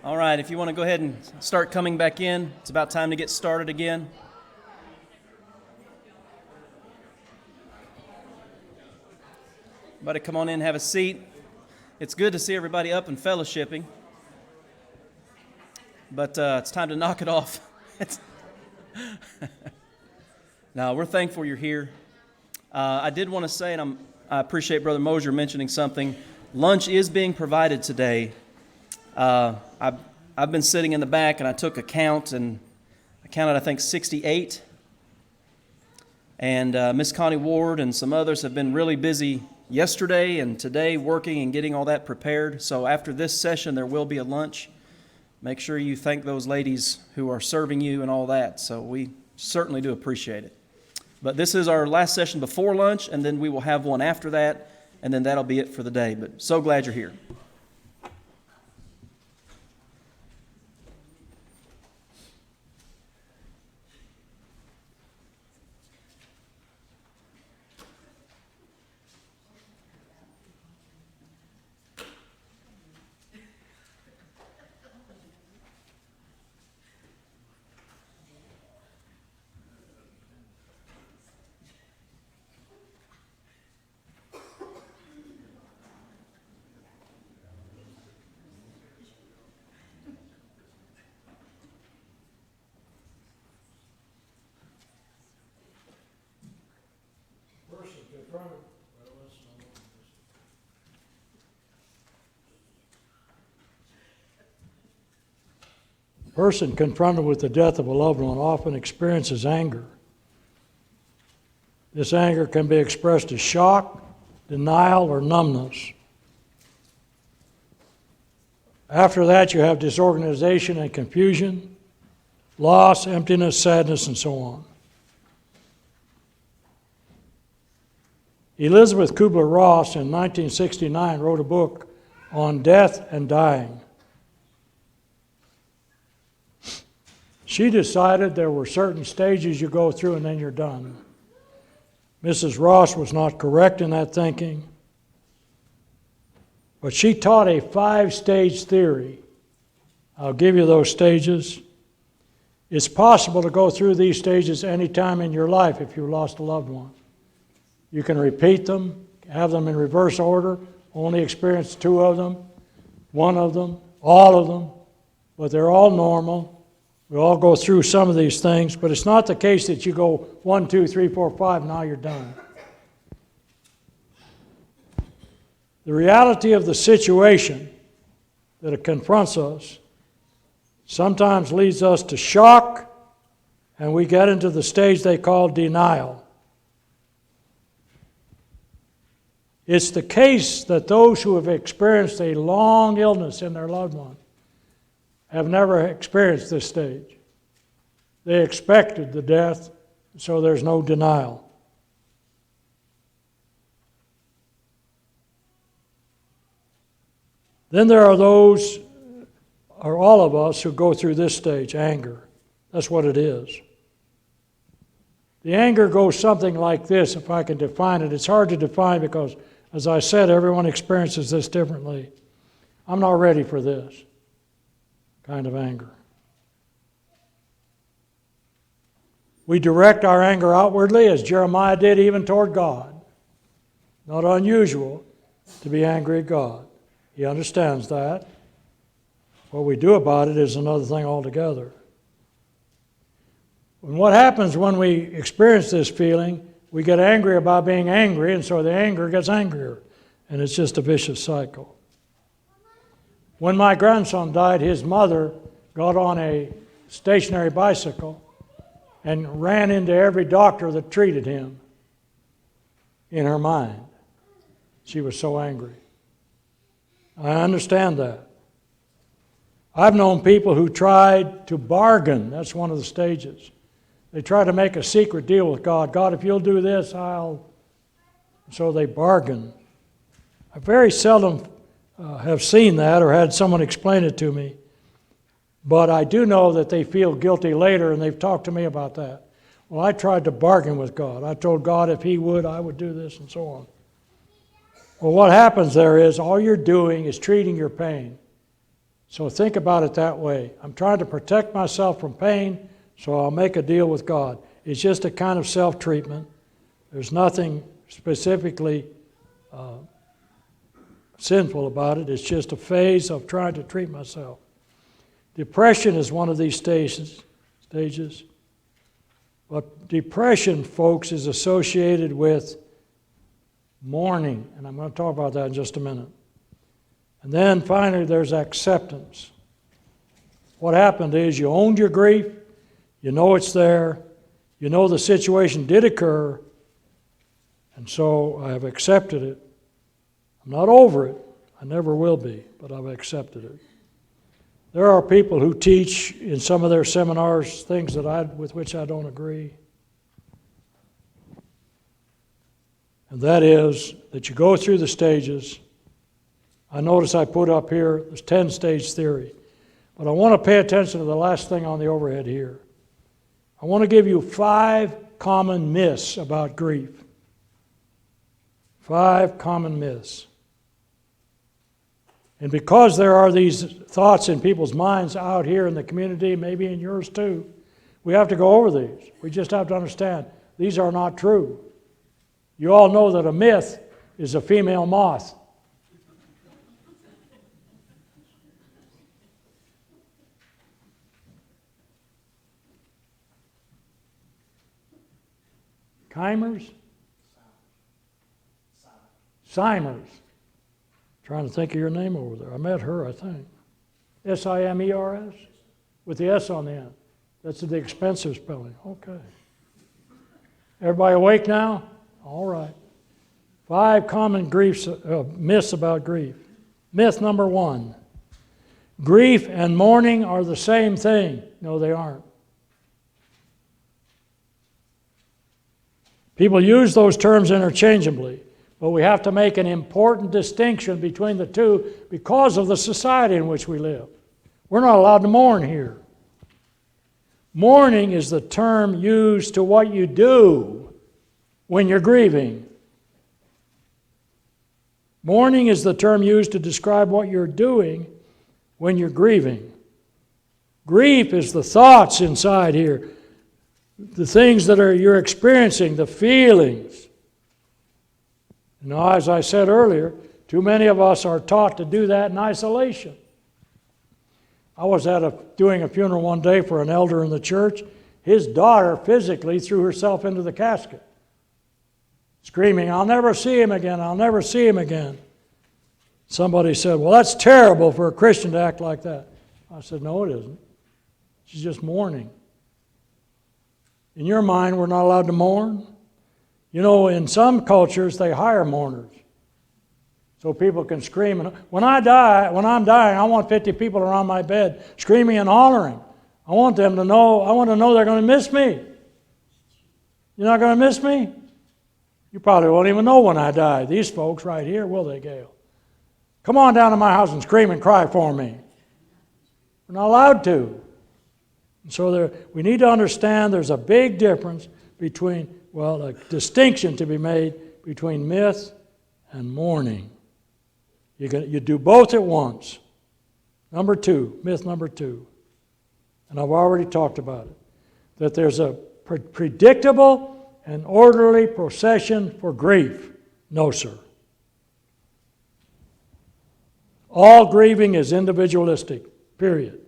All right, if you want to go ahead and start coming back in, it's about time to get started again. Everybody come on in, have a seat. It's good to see everybody up and fellowshipping, but it's time to knock it off. No, we're thankful you're here. I did want to say, and I appreciate Brother Mosher mentioning something. Lunch is being provided today. I've been sitting in the back, and I took a count, and I counted, I think, 68. And Miss Connie Ward and some others have been really busy yesterday and today working and getting all that prepared. So after this session, there will be a lunch. Make sure you thank those ladies who are serving you and all that. So we certainly do appreciate it. But this is our last session before lunch, and then we will have one after that, and then that'll be it for the day. But so glad you're here. Person confronted with the death of a loved one often experiences anger. This anger can be expressed as shock, denial, or numbness. After that, you have disorganization and confusion, loss, emptiness, sadness, and so on. Elizabeth Kubler-Ross in 1969 wrote a book on death and dying. She decided there were certain stages you go through and then you're done. Mrs. Ross was not correct in that thinking, but she taught a 5-stage theory. I'll give you those stages. It's possible to go through these stages any time in your life if you lost a loved one. You can repeat them, have them in reverse order, only experience 2 of them, 1 of them, all of them, but they're all normal. We all go through some of these things, but it's not the case that you go 1, 2, 3, 4, 5, now you're done. The reality of the situation that it confronts us sometimes leads us to shock, and we get into the stage they call denial. It's the case that those who have experienced a long illness in their loved one have never experienced this stage. They expected the death, so there's no denial. Then there are those, or all of us, who go through this stage, anger. That's what it is. The anger goes something like this, if I can define it. It's hard to define because, as I said, everyone experiences this differently. I'm not ready for this kind of anger. We direct our anger outwardly, as Jeremiah did, even toward God. Not unusual to be angry at God. He understands that. What we do about it is another thing altogether. And what happens when we experience this feeling, we get angry about being angry, and so the anger gets angrier, and it's just a vicious cycle. When my grandson died, his mother got on a stationary bicycle and ran into every doctor that treated him in her mind. She was so angry. I understand that. I've known people who tried to bargain. That's one of the stages. They try to make a secret deal with God. God, if you'll do this, I'll... So they bargain. I very seldom have seen that or had someone explain it to me. But I do know that they feel guilty later, and they've talked to me about that. Well, I tried to bargain with God. I told God if He would, I would do this, and so on. Well, what happens there is all you're doing is treating your pain. So think about it that way. I'm trying to protect myself from pain, so I'll make a deal with God. It's just a kind of self-treatment. There's nothing specifically sinful about it. It's just a phase of trying to treat myself. Depression is one of these stages. But depression, folks, is associated with mourning. And I'm going to talk about that in just a minute. And then finally, there's acceptance. What happened is you owned your grief. You know it's there. You know the situation did occur. And so I have accepted it. I'm not over it. I never will be, but I've accepted it. There are people who teach in some of their seminars things with which I don't agree. And that is that you go through the stages. I notice I put up here, there's 10-stage theory. But I want to pay attention to the last thing on the overhead here. I want to give you 5 common myths about grief. 5 common myths. And because there are these thoughts in people's minds out here in the community, maybe in yours too, we have to go over these. We just have to understand these are not true. You all know that a myth is a female moth. Keimers? Simers. Trying to think of your name over there. I met her, I think. S-I-M-E-R-S? With the S on the end. That's the expensive spelling. Okay. Everybody awake now? All right. 5 common myths about grief. Myth number 1. Grief and mourning are the same thing. No, they aren't. People use those terms interchangeably. But we have to make an important distinction between the two because of the society in which we live. We're not allowed to mourn here. Mourning is the term used to what you do when you're grieving. Mourning is the term used to describe what you're doing when you're grieving. Grief is the thoughts inside here, the things that you're experiencing, the feelings. Now, as I said earlier, too many of us are taught to do that in isolation. I was doing a funeral one day for an elder in the church. His daughter physically threw herself into the casket, screaming, "I'll never see him again, I'll never see him again." Somebody said, "Well, that's terrible for a Christian to act like that." I said, "No, it isn't. She's just mourning." In your mind, we're not allowed to mourn? You know, in some cultures, they hire mourners so people can scream. And when I'm dying, I want 50 people around my bed screaming and hollering. I want to know they're going to miss me. You're not going to miss me? You probably won't even know when I die. These folks right here, will they, Gail? Come on down to my house and scream and cry for me. We're not allowed to. And so we need to understand there's a big difference between, a distinction to be made between myth and mourning. You do both at once. Myth number 2, and I've already talked about it, that there's a predictable and orderly procession for grief. No, sir. All grieving is individualistic, period.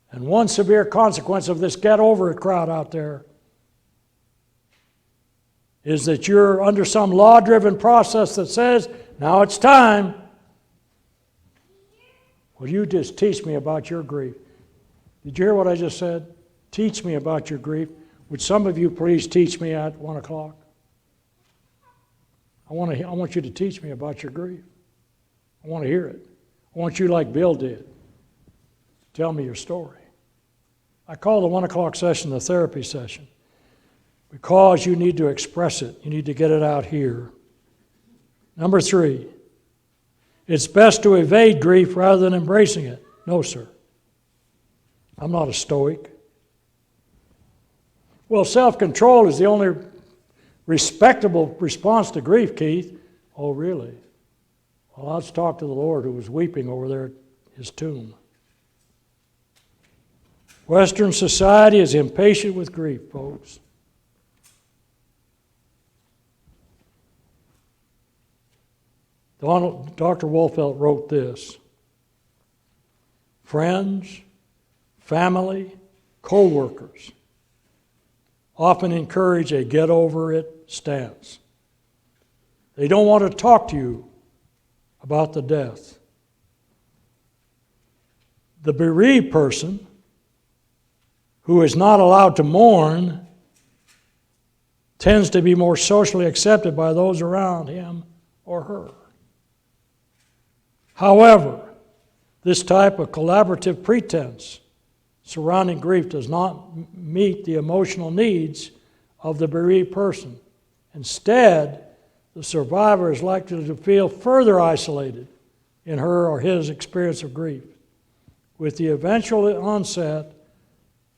And one severe consequence of this get over it crowd out there is that you're under some law-driven process that says, now it's time. Will you just teach me about your grief? Did you hear what I just said? Teach me about your grief. Would some of you please teach me at 1 o'clock? I want you to teach me about your grief. I want to hear it. I want you, like Bill did, tell me your story. I call the 1 o'clock session the therapy session because you need to express it. You need to get it out here. Number 3, it's best to evade grief rather than embracing it. No, sir. I'm not a stoic. Well, self-control is the only respectable response to grief, Keith. Oh, really? Well, let's talk to the Lord who was weeping over there at his tomb. Western society is impatient with grief, folks. Dr. Wolfelt wrote this: friends, family, co-workers often encourage a get-over-it stance. They don't want to talk to you about the death. The bereaved person who is not allowed to mourn tends to be more socially accepted by those around him or her. However, this type of collaborative pretense surrounding grief does not meet the emotional needs of the bereaved person. Instead, the survivor is likely to feel further isolated in her or his experience of grief, with the eventual onset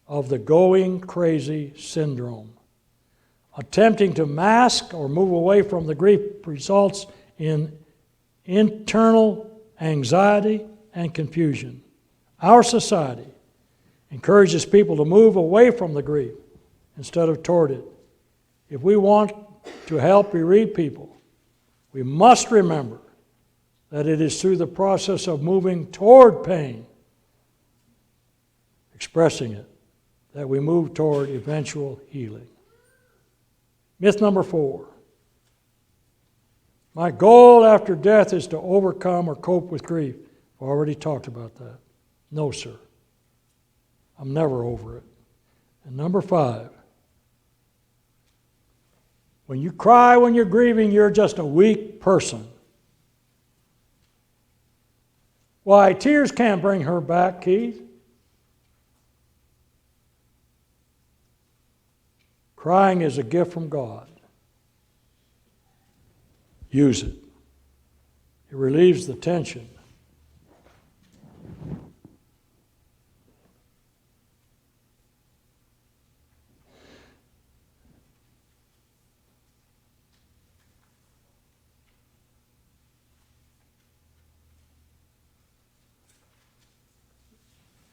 of the going crazy syndrome. Attempting to mask or move away from the grief results in internal anxiety and confusion. Our society encourages people to move away from the grief instead of toward it. If we want to help bereaved people, we must remember that it is through the process of moving toward pain, expressing it, that we move toward eventual healing. Myth number 4. My goal after death is to overcome or cope with grief. I've already talked about that. No, sir. I'm never over it. And number 5. When you cry when you're grieving, you're just a weak person. Why, tears can't bring her back, Keith. Crying is a gift from God. Use it. It relieves the tension.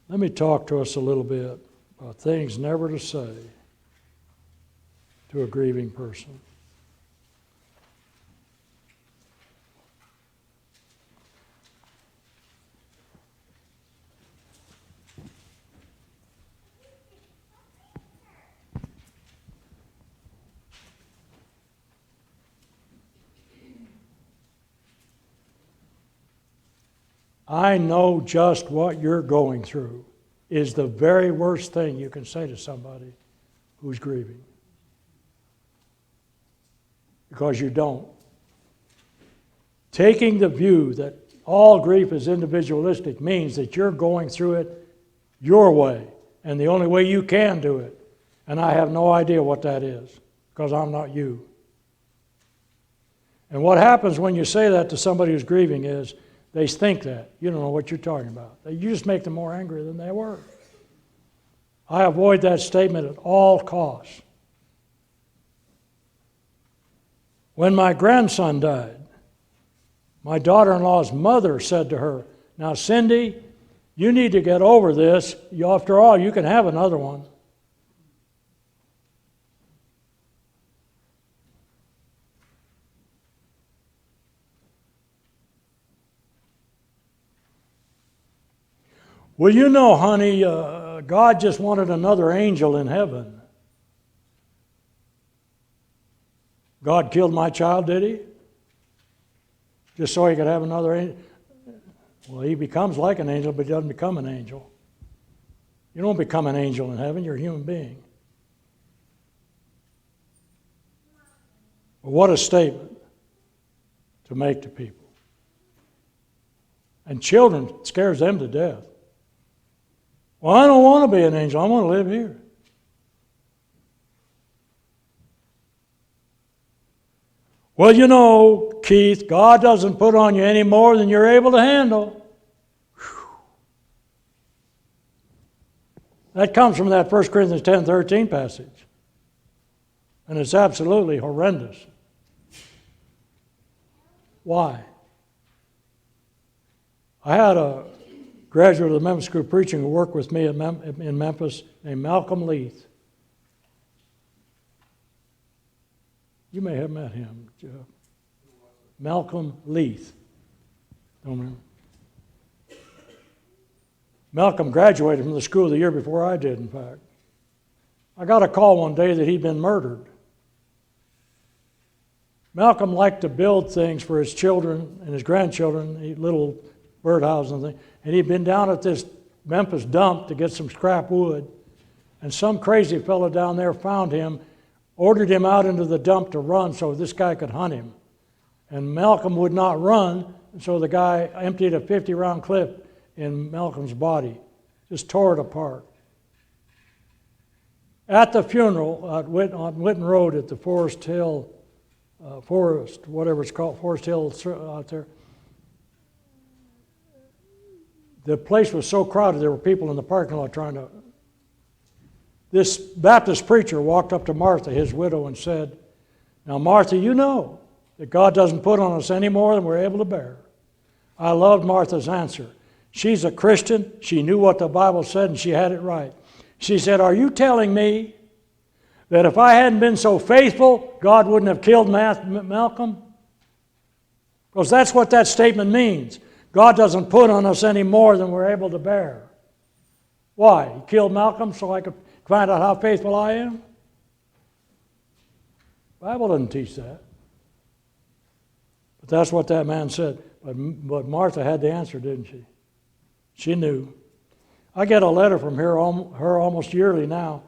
Let me talk to us a little bit about things never to say to a grieving person. I know just what you're going through is the very worst thing you can say to somebody who's grieving. Because you don't. Taking the view that all grief is individualistic means that you're going through it your way, and the only way you can do it. And I have no idea what that is, because I'm not you. And what happens when you say that to somebody who's grieving is they think that. You don't know what you're talking about. You just make them more angry than they were. I avoid that statement at all costs. When my grandson died, my daughter-in-law's mother said to her, "Now, Cindy, you need to get over this. After all, you can have another one." Well, you know, honey, God just wanted another angel in heaven. God killed my child, did he? Just so he could have another angel? Well, he becomes like an angel, but he doesn't become an angel. You don't become an angel in heaven, you're a human being. Well, what a statement to make to people. And children, it scares them to death. Well, I don't want to be an angel. I want to live here. Well, you know, Keith, God doesn't put on you any more than you're able to handle. Whew. That comes from that 1 Corinthians 10:13 passage. And it's absolutely horrendous. Why? I had a graduate of the Memphis School of Preaching who worked with me in Memphis named Malcolm Leith. You may have met him, Jeff. Malcolm Leith. Don't remember. Malcolm graduated from the school the year before I did, in fact. I got a call one day that he'd been murdered. Malcolm liked to build things for his children and his grandchildren, little birdhouses and things. And he'd been down at this Memphis dump to get some scrap wood. And some crazy fellow down there found him, ordered him out into the dump to run so this guy could hunt him. And Malcolm would not run, and so the guy emptied a 50-round clip in Malcolm's body, just tore it apart. At the funeral on Witten Road at the Forest Hill, whatever it's called, Forest Hill out there, the place was so crowded there were people in the parking lot trying to... This Baptist preacher walked up to Martha, his widow, and said, "Now, Martha, you know that God doesn't put on us any more than we're able to bear." I loved Martha's answer. She's a Christian. She knew what the Bible said, and she had it right. She said, "Are you telling me that if I hadn't been so faithful, God wouldn't have killed Malcolm?" Because that's what that statement means. God doesn't put on us any more than we're able to bear. Why? He killed Malcolm so I could find out how faithful I am? The Bible doesn't teach that. But that's what that man said. But Martha had the answer, didn't she? She knew. I get a letter from her almost yearly now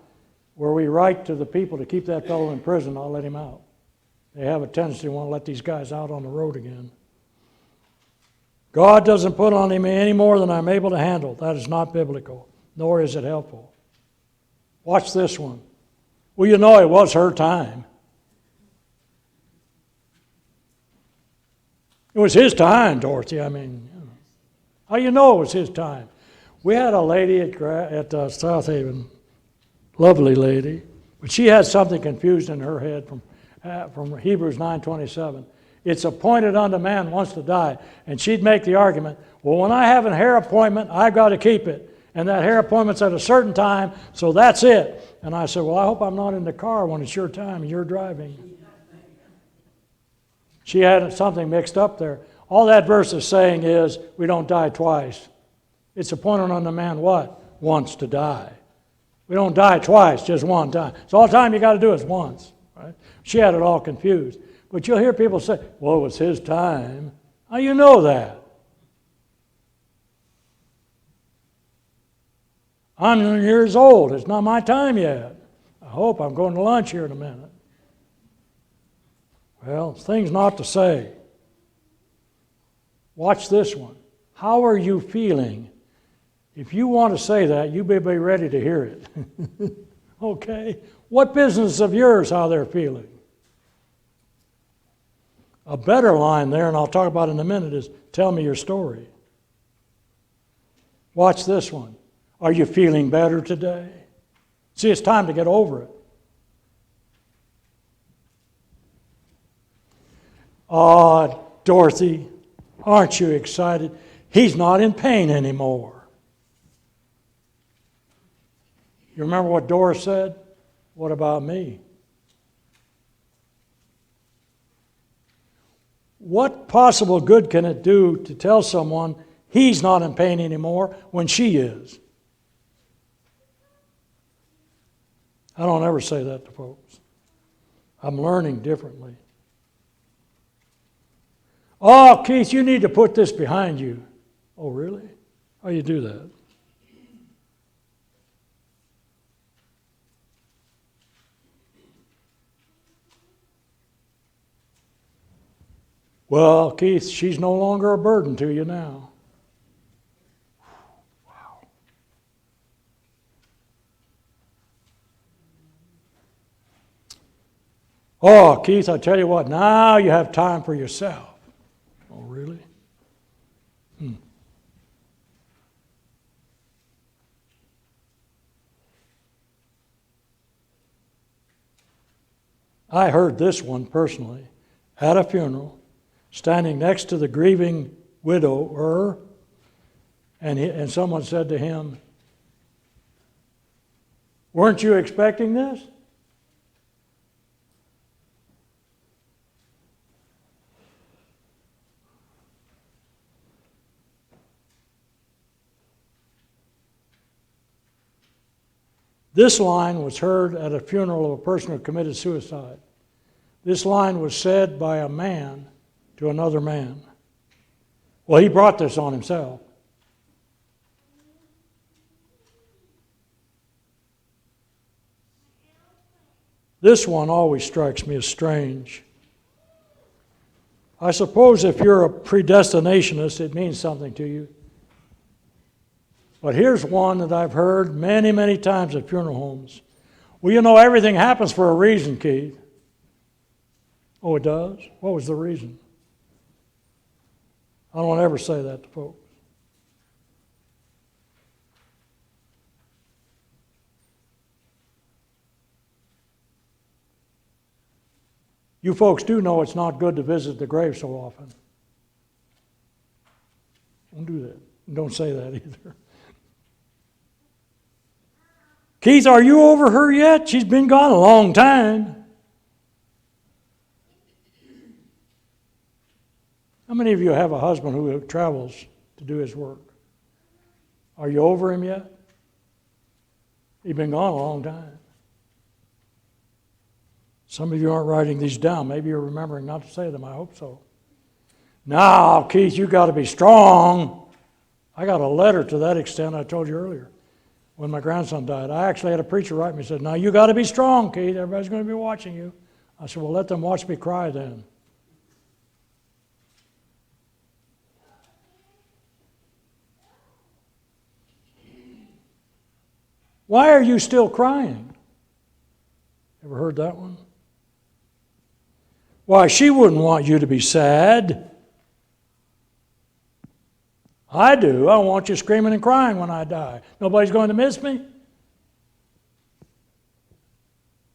where we write to the people to keep that fellow in prison. I'll let him out. They have a tendency to want to let these guys out on the road again. God doesn't put on me any more than I'm able to handle. That is not biblical, nor is it helpful. Watch this one. Well, you know it was her time. It was his time, Dorothy. I mean, you know. How do you know it was his time? We had a lady at South Haven, lovely lady, but she had something confused in her head from Hebrews 9:27. It's appointed unto man once to die. And she'd make the argument, well, when I have a hair appointment, I've got to keep it. And that hair appointment's at a certain time, so that's it. And I said, well, I hope I'm not in the car when it's your time and you're driving. She had something mixed up there. All that verse is saying is we don't die twice. It's appointed unto man what? Once to die. We don't die twice, just one time. So all the time you got to do is once. Right? She had it all confused. But you'll hear people say, well, it was his time. How do you know that? I'm years old. It's not my time yet. I hope. I'm going to lunch here in a minute. Well, things not to say. Watch this one. How are you feeling? If you want to say that, you better be ready to hear it. Okay? What business of yours how they're feeling? A better line there, and I'll talk about it in a minute, is tell me your story. Watch this one. Are you feeling better today? See, it's time to get over it. Oh, Dorothy, aren't you excited? He's not in pain anymore. You remember what Doris said? What about me? What possible good can it do to tell someone he's not in pain anymore when she is? I don't ever say that to folks. I'm learning differently. Oh, Keith, you need to put this behind you. Oh, really? How do you do that? Well, Keith, she's no longer a burden to you now. Wow. Oh, Keith, I tell you what, now you have time for yourself. Oh, really? I heard this one personally at a funeral, standing next to the grieving widower, And someone said to him, "Weren't you expecting this?" This line was heard at a funeral of a person who committed suicide. This line was said by a man to another man. Well, he brought this on himself. This one always strikes me as strange. I suppose if you're a predestinationist, it means something to you. But here's one that I've heard many, many times at funeral homes. Well, you know, everything happens for a reason, Keith. Oh, it does? What was the reason? I don't ever say that to folks. You folks do know it's not good to visit the grave so often. Don't do that. Don't say that either. Keith, are you over her yet? She's been gone a long time. How many of you have a husband who travels to do his work? Are you over him yet? He's been gone a long time. Some of you aren't writing these down. Maybe you're remembering not to say them. I hope so. Now, Keith, you got to be strong. I got a letter to that extent I told you earlier when my grandson died. I actually had a preacher write me and said, "Now you got to be strong, Keith. Everybody's going to be watching you." I said, "Well, let them watch me cry then." Why are you still crying? Ever heard that one? Why, she wouldn't want you to be sad. I do. I want you screaming and crying when I die. Nobody's going to miss me.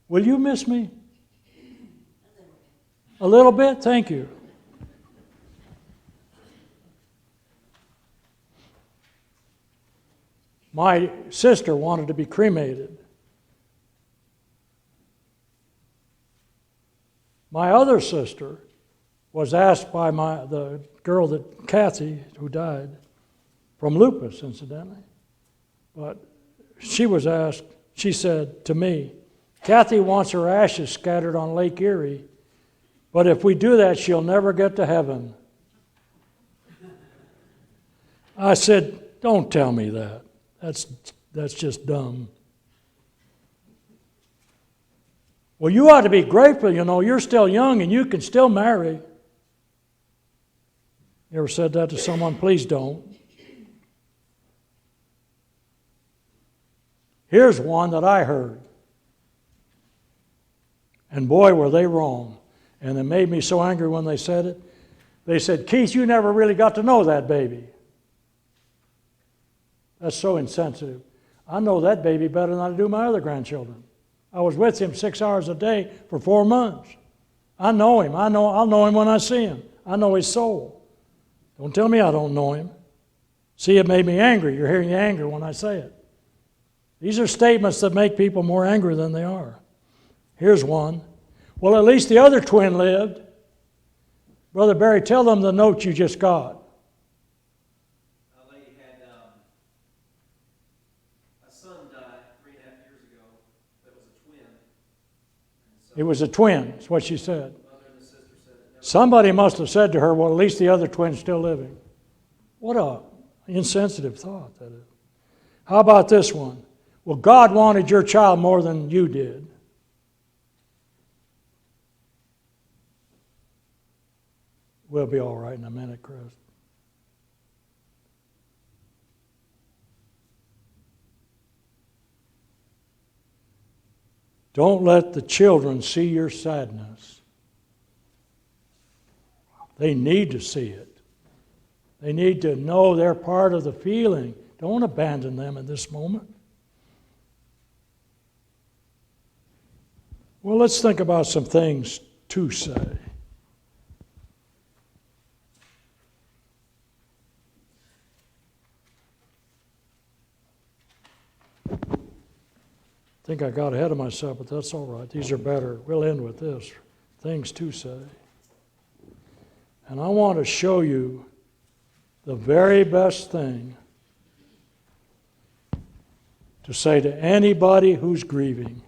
Will you miss me? A little bit? Thank you. My sister wanted to be cremated. My other sister was asked by the girl that Kathy, who died from lupus, incidentally, but she was asked. She said to me, "Kathy wants her ashes scattered on Lake Erie, but if we do that, she'll never get to heaven." I said, "Don't tell me that. That's just dumb." Well, you ought to be grateful, you know, you're still young and you can still marry. You ever said that to someone? Please don't. Here's one that I heard. And boy, were they wrong. And it made me so angry when they said it. They said, "Keith, you never really got to know that baby." That's so insensitive. I know that baby better than I do my other grandchildren. I was with him 6 hours a day for 4 months. I know him. I'll know him when I see him. I know his soul. Don't tell me I don't know him. See, it made me angry. You're hearing the anger when I say it. These are statements that make people more angry than they are. Here's one. Well, at least the other twin lived. Brother Barry, tell them the note you just got. It was a twin, that's what she said. Somebody must have said to her, "Well, at least the other twin's still living." What a insensitive thought that is. How about this one? Well, God wanted your child more than you did. We'll be all right in a minute, Chris. Don't let the children see your sadness. They need to see it. They need to know they're part of the feeling. Don't abandon them in this moment. Well, let's think about some things to say. I think I got ahead of myself, but that's all right. These are better. We'll end with this. Things to say. And I want to show you the very best thing to say to anybody who's grieving.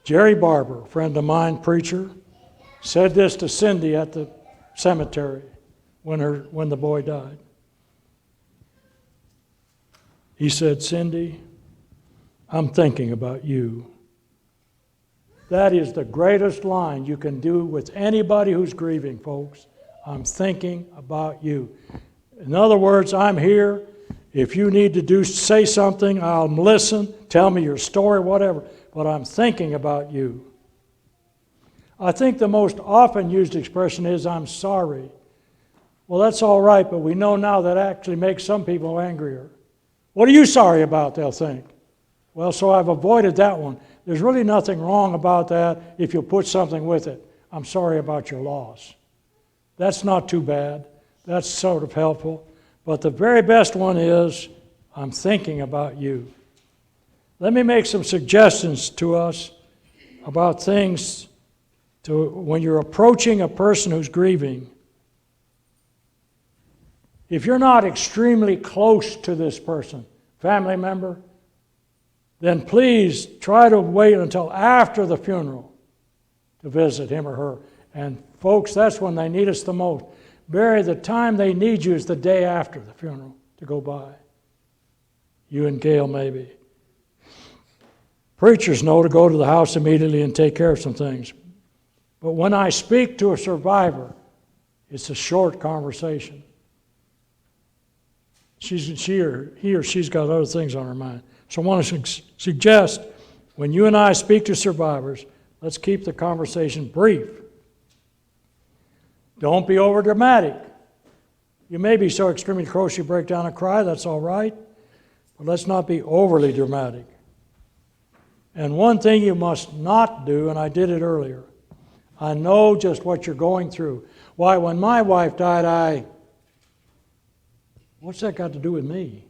Jerry Barber, a friend of mine, preacher, said this to Cindy at the cemetery when the boy died. He said, "Cindy, I'm thinking about you." That is the greatest line you can do with anybody who's grieving, folks. I'm thinking about you. In other words, I'm here. If you need to say something, I'll listen. Tell me your story, whatever. But I'm thinking about you. I think the most often used expression is, "I'm sorry." Well, that's all right, but we know now that actually makes some people angrier. "What are you sorry about?" they'll think. Well, so I've avoided that one. There's really nothing wrong about that if you put something with it. "I'm sorry about your loss." That's not too bad. That's sort of helpful. But the very best one is, "I'm thinking about you." Let me make some suggestions to us about things when you're approaching a person who's grieving. If you're not extremely close to this person, family member, then please try to wait until after the funeral to visit him or her. And folks, that's when they need us the most. Barry, the time they need you is the day after the funeral to go by. You and Gail maybe. Preachers know to go to the house immediately and take care of some things. But when I speak to a survivor, it's a short conversation. He or she's got other things on her mind. So I want to suggest, when you and I speak to survivors, let's keep the conversation brief. Don't be over dramatic. You may be so extremely close you break down and cry, that's all right. But let's not be overly dramatic. And one thing you must not do, and I did it earlier, I know just what you're going through. Why, when my wife died, what's that got to do with me?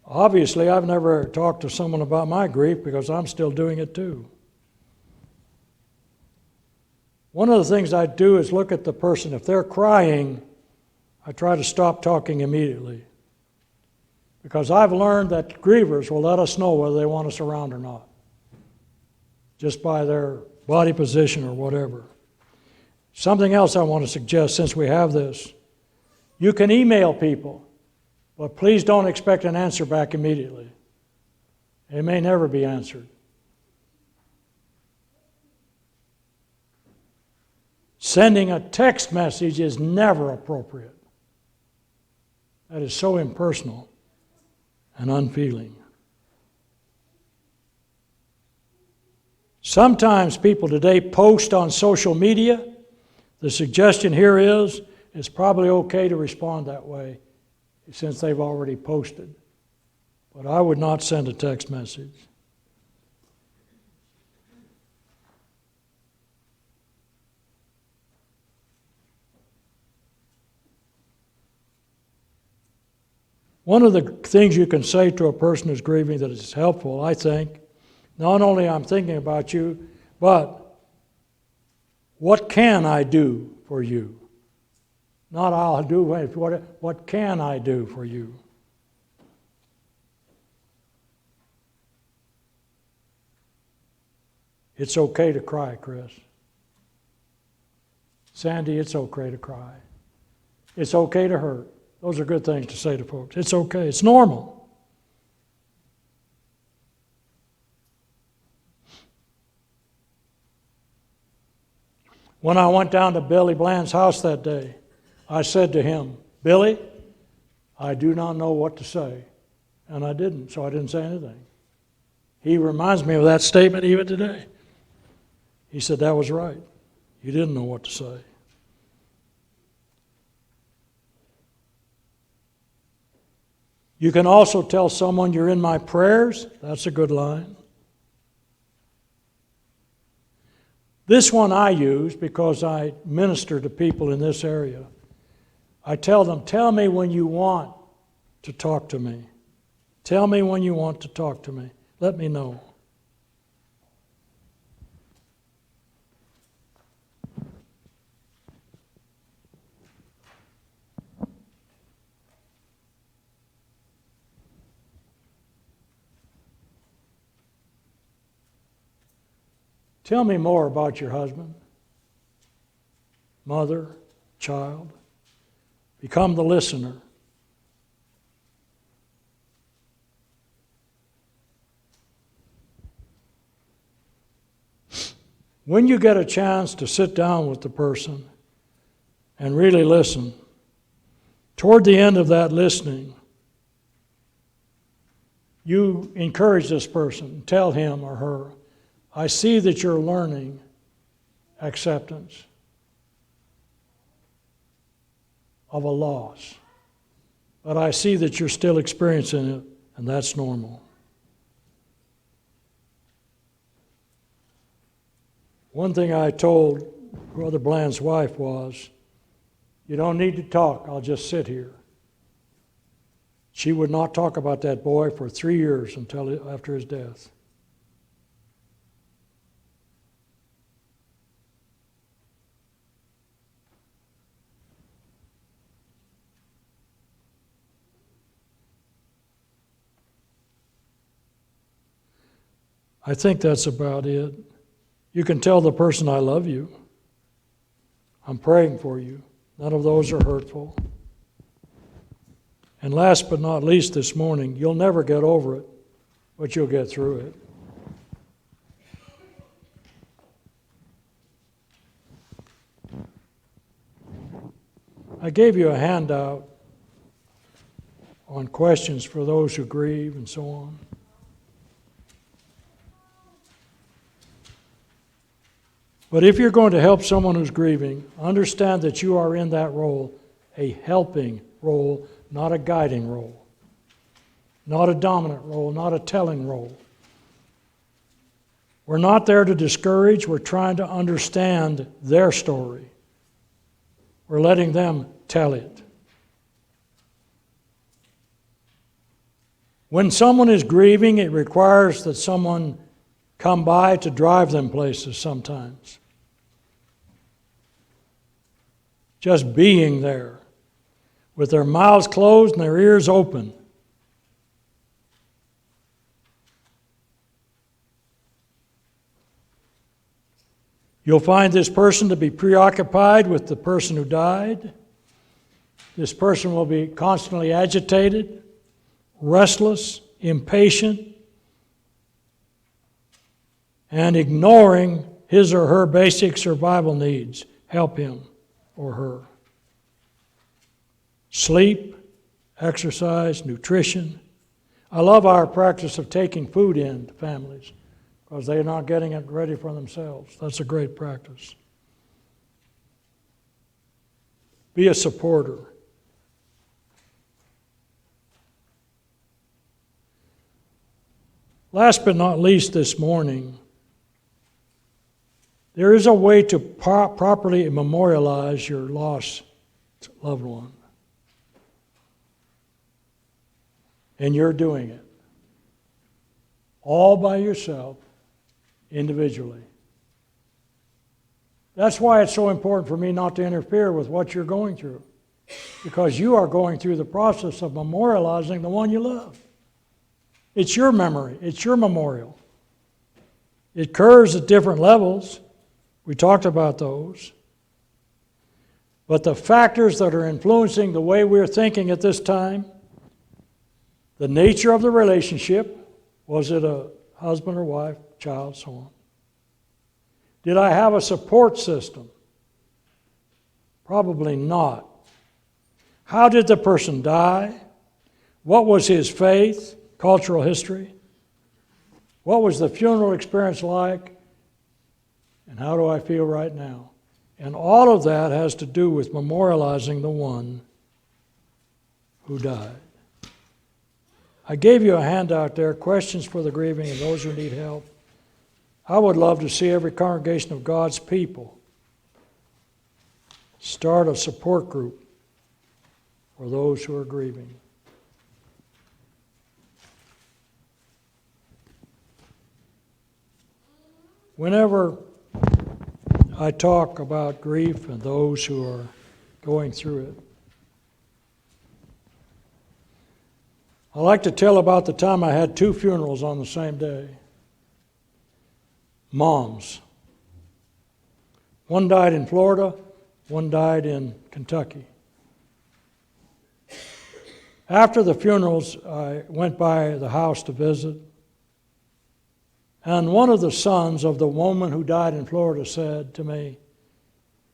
Obviously, I've never talked to someone about my grief because I'm still doing it too. One of the things I do is look at the person. If they're crying, I try to stop talking immediately. Because I've learned that grievers will let us know whether they want us around or not, just by their body position or whatever. Something else I want to suggest since we have this. You can email people, but please don't expect an answer back immediately. It may never be answered. Sending a text message is never appropriate. That is so impersonal and unfeeling. Sometimes people today post on social media. The suggestion here is it's probably okay to respond that way since they've already posted. But I would not send a text message. One of the things you can say to a person who's grieving that is helpful, I think, not only I'm thinking about you, but what can I do for you? Not I'll do it, what can I do for you? It's okay to cry, Chris. Sandy, it's okay to cry. It's okay to hurt. Those are good things to say to folks. It's okay. It's normal. When I went down to Billy Bland's house that day, I said to him, "Billy, I do not know what to say." And I didn't, so I didn't say anything. He reminds me of that statement even today. He said, "That was right. You didn't know what to say." You can also tell someone you're in my prayers. That's a good line. This one I use because I minister to people in this area. I tell them, tell me when you want to talk to me. Tell me when you want to talk to me. Let me know. Tell me more about your husband, mother, child. Become the listener. When you get a chance to sit down with the person and really listen, toward the end of that listening, you encourage this person, tell him or her, I see that you're learning acceptance of a loss, but I see that you're still experiencing it, and that's normal. One thing I told Brother Bland's wife was, you don't need to talk, I'll just sit here. She would not talk about that boy for 3 years until after his death. I think that's about it. You can tell the person, I love you. I'm praying for you. None of those are hurtful. And last but not least this morning, you'll never get over it, but you'll get through it. I gave you a handout on questions for those who grieve and so on. But if you're going to help someone who's grieving, understand that you are in that role, a helping role, not a guiding role, not a dominant role, not a telling role. We're not there to discourage, we're trying to understand their story. We're letting them tell it. When someone is grieving, it requires that someone come by to drive them places sometimes. Just being there with their mouths closed and their ears open. You'll find this person to be preoccupied with the person who died. This person will be constantly agitated, restless, impatient, and ignoring his or her basic survival needs. Help him or her. Sleep, exercise, nutrition. I love our practice of taking food in to families because they're not getting it ready for themselves. That's a great practice. Be a supporter. Last but not least this morning, there is a way to properly memorialize your lost loved one. And you're doing it. All by yourself, individually. That's why it's so important for me not to interfere with what you're going through. Because you are going through the process of memorializing the one you love. It's your memory. It's your memorial. It occurs at different levels. We talked about those. But the factors that are influencing the way we're thinking at this time, the nature of the relationship, was it a husband or wife, child, so on. Did I have a support system? Probably not. How did the person die? What was his faith, cultural history? What was the funeral experience like? And how do I feel right now? And all of that has to do with memorializing the one who died. I gave you a handout there, questions for the grieving and those who need help. I would love to see every congregation of God's people start a support group for those who are grieving. Whenever I talk about grief and those who are going through it, I like to tell about the time I had 2 funerals on the same day. Moms. One died in Florida, one died in Kentucky. After the funerals, I went by the house to visit, and one of the sons of the woman who died in Florida said to me,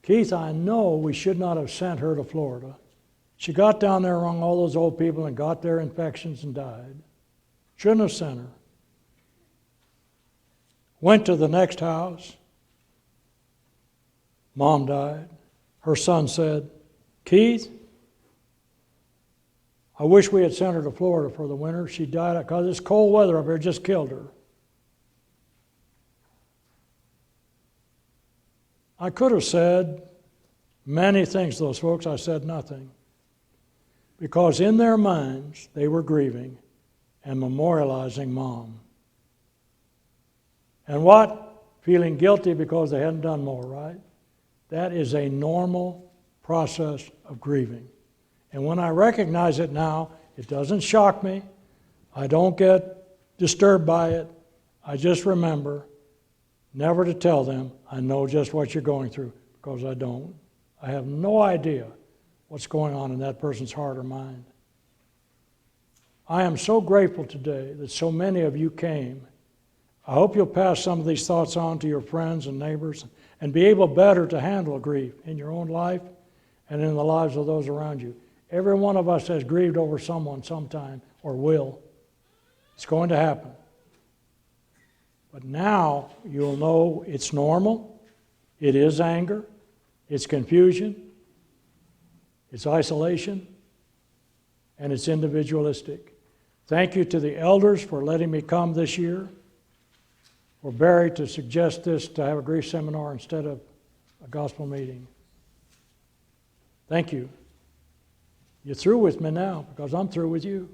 "Keith, I know we should not have sent her to Florida. She got down there among all those old people and got their infections and died. Shouldn't have sent her." Went to the next house. Mom died. Her son said, "Keith, I wish we had sent her to Florida for the winter. She died because this cold weather up here just killed her." I could have said many things to those folks. I said nothing. Because in their minds, they were grieving and memorializing Mom. And what? Feeling guilty because they hadn't done more, right? That is a normal process of grieving. And when I recognize it now, it doesn't shock me. I don't get disturbed by it. I just remember never to tell them, "I know just what you're going through," because I don't. I have no idea what's going on in that person's heart or mind. I am so grateful today that so many of you came. I hope you'll pass some of these thoughts on to your friends and neighbors and be able better to handle grief in your own life and in the lives of those around you. Every one of us has grieved over someone sometime or will. It's going to happen. But now you'll know it's normal, it is anger, it's confusion, it's isolation, and it's individualistic. Thank you to the elders for letting me come this year, for Barry to suggest this to have a grief seminar instead of a gospel meeting. Thank you. You're through with me now because I'm through with you.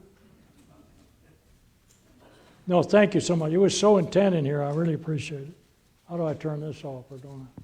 No, thank you so much. It was so intent in here. I really appreciate it. How do I turn this off or don't I?